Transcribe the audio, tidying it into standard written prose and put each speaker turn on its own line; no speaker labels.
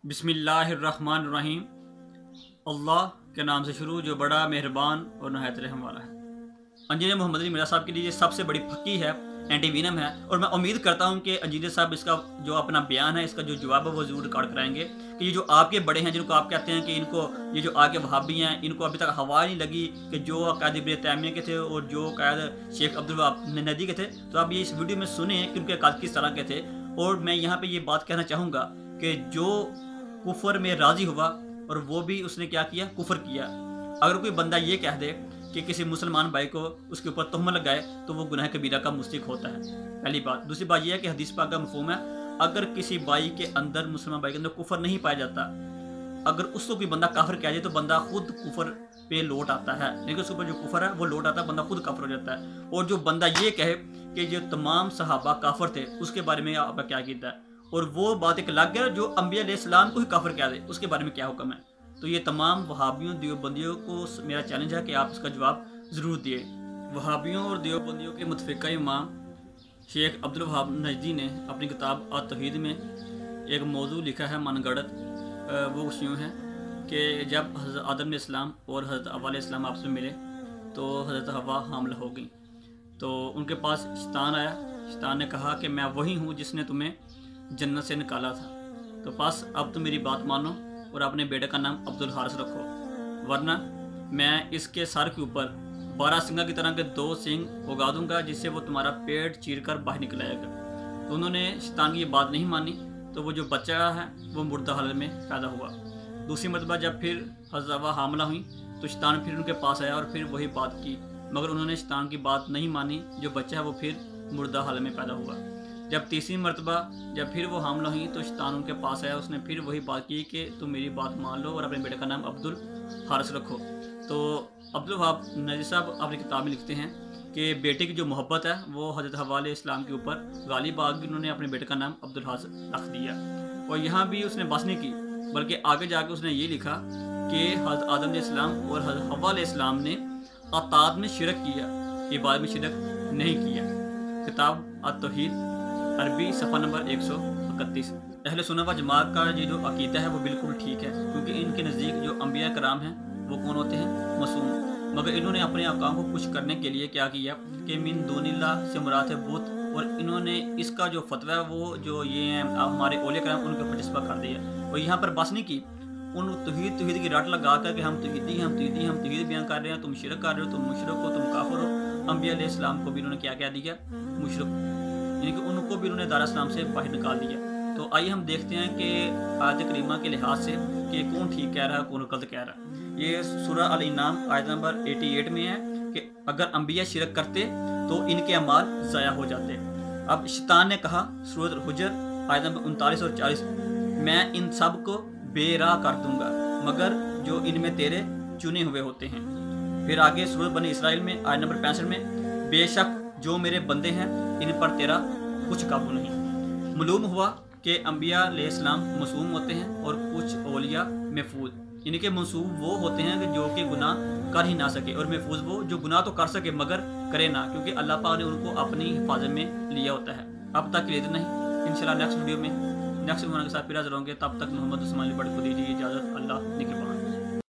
बिस्मिल्लाहिर्रहमानिर्रहीम। अल्लाह के नाम से शुरू जो बड़ा मेहरबान और नहायत रहम वाला है। इंजीनियर मोहम्मद अली मिर्ज़ा साहब के लिए सबसे बड़ी फकी है, एंटीवीनम है, और मैं उम्मीद करता हूं कि इंजीनियर साहब इसका जो अपना बयान है, इसका जो जवाब है वो ज़रूर रिकॉर्ड कराएंगे कि ये जो आपके बड़े हैं जिनको आप कहते हैं कि इनको ये जो आगे वहाबी हैं, इनको अभी तक हवा नहीं लगी कि जो अकायद इब्न तैमिया के थे और जो अकायद शेख अब्दुल वहाब नदी के थे, तो आप ये इस वीडियो में सुने कि उनके अकायद किस तरह के थे। और मैं यहाँ पर ये बात कहना चाहूँगा कि जो कुफर में राजी हुआ और वो भी उसने क्या किया, कुफर किया। अगर कोई बंदा ये कह दे कि किसी मुसलमान भाई को उसके ऊपर तोहमत लगाए तो वो गुनाह कबीरा का मुस्तहिक होता है, पहली बात। दूसरी बात यह है कि हदीस पाक का मफहूम है, अगर किसी भाई के अंदर, मुसलमान भाई के अंदर कुफर नहीं पाया जाता, अगर उसको कोई बंदा काफिर कह जाए तो बंदा खुद कुफर पे लौट आता है, लेकिन उसके ऊपर जो कुफर है वो लौट आता है, बंदा खुद काफिर हो जाता है। और जो बंदा ये कहे कि जो तमाम सहाबा काफिर थे उसके बारे में आपका क्या कीता है, और वो बात एक अलग है जो अंबिया अलैहिस्सलाम को ही काफिर कह दे, उसके बारे में क्या हुक्म है। तो ये तमाम वहाबियों देवबंदियों को मेरा चैलेंज है कि आप इसका जवाब ज़रूर दिए। वहाबियों और देवबंदियों के मुतफ़िक़ा इमाम शेख अब्दुल वहाब नजदी ने अपनी किताब अत-तौहीद में एक मौजू लिखा है मनगढ़ंत। वो यूँ है कि जब हज़रत आदम अलैहिस्सलाम और हज़रत हव्वा अलैहिस्सलाम आपस में मिले तो हज़रत हव्वा हामिला हो गई, तो उनके पास शैतान आया। शैतान ने कहा कि मैं वही हूँ जिसने तुम्हें जन्नत से निकाला था, तो बस अब तुम मेरी बात मानो और अपने बेटे का नाम अब्दुल हारिस रखो, वरना मैं इसके सर के ऊपर 12 सिंगा की तरह के 2 सिंग उगा दूंगा जिससे वो तुम्हारा पेट चीर कर बाहर निकलाएगा। तो उन्होंने शैतान की ये बात नहीं मानी, तो वो जो बच्चा है वो मुर्दा हालत में पैदा हुआ। दूसरी मरतबा जब फिर हज़रत हव्वा हामिला हुई तो शैतान फिर उनके पास आया और फिर वही बात की, मगर उन्होंने शैतान की बात नहीं मानी। जो बच्चा है वो फिर मुर्दा हालत में पैदा हुआ। जब तीसरी मरतबा जब फिर वो हामिला हुई तो शैतान उनके पास आया, उसने फिर वही बात की कि तुम मेरी बात मान लो और अपने बेटे का नाम अब्दुल हारिस रखो। तो अब्दुल वहाब नजदी साहब अपनी किताब में लिखते हैं कि बेटे की जो मोहब्बत है वो हज़रत हव्वा अलैहिस्सलाम के ऊपर गालिब आ गई, उन्होंने अपने बेटे का नाम अब्दुल हारिस रख दिया। और यहाँ भी उसने बस नहीं की, बल्कि आगे जाके उसने ये लिखा कि हज़रत आदम अलैहिस्सलाम और हज़रत हव्वा अलैहिस्सलाम ने अताद में शिरक किया, इबादत में शिरक नहीं किया। किताब अत-तौहीद अरबी सफ़ा नंबर 131। अहले सुन्नत व जमात का ये जो अकीदा है वो बिल्कुल ठीक है, क्योंकि इनके नज़दीक जो अंबिया कराम हैं वो कौन होते हैं, मासूम। मगर इन्होंने अपने आकाम को खुश करने के लिए क्या किया कि मिन दूनिल्लाह से मुराद है बुत, और इन्होंने इसका जो फतवा है वो जो ये हैं हमारे औलिया कराम उनके ऊपर जज्बा कर दिया। और यहाँ पर बस नहीं की, उन तौहीद की रट लगा कर कि हम तौहीदी हम तौहीदी हम तौहीद बयान कर रहे हैं, तुम शिरक कर रहे हो, तुम मुशरिक हो, तुम काफिर हो। अंबिया अलैहिस्सलाम को भी इन्होंने क्या दिया, मुशरिक, यानी कि उनको भी उन्होंने दार इस्लाम से बाहर निकाल दिया। तो आइए हम देखते हैं कि आयत करीमा के लिहाज से कि कौन ठीक कह रहा है कौन गलत कह रहा है। ये सूरह अल इनाम आयत नंबर 88 में है कि अगर अंबिया शिरक करते तो इनके अमाल ज़ाया हो जाते। अब शैतान ने कहा, सूरह हुजर आयत नंबर 39 और 40, मैं इन सब को बेराह कर दूंगा मगर जो इनमें तेरे चुने हुए होते हैं। फिर आगे सूरह बनी इसराइल में आयत नंबर 65 में, बेशक जो मेरे बंदे हैं इन पर तेरा कुछ काबू नहीं। मालूम हुआ कि अंबिया अलैहिस्सलाम मासूम होते हैं और कुछ औलिया महफूज, इनके मंसूब वो होते हैं कि जो कि गुनाह कर ही ना सके, और महफूज वो जो गुनाह तो कर सके मगर करे ना, क्योंकि अल्लाह पाक ने उनको अपनी हिफाजत में लिया होता है। अब तक के लिए इतना ही, इंशाल्लाह नेक्स्ट वीडियो में नेक्स्ट वीडियो के साथ फिर हाजिर होंगे। तब तक मोहम्मद उस्मान अली बड़ी को दीजिए इजाज़त।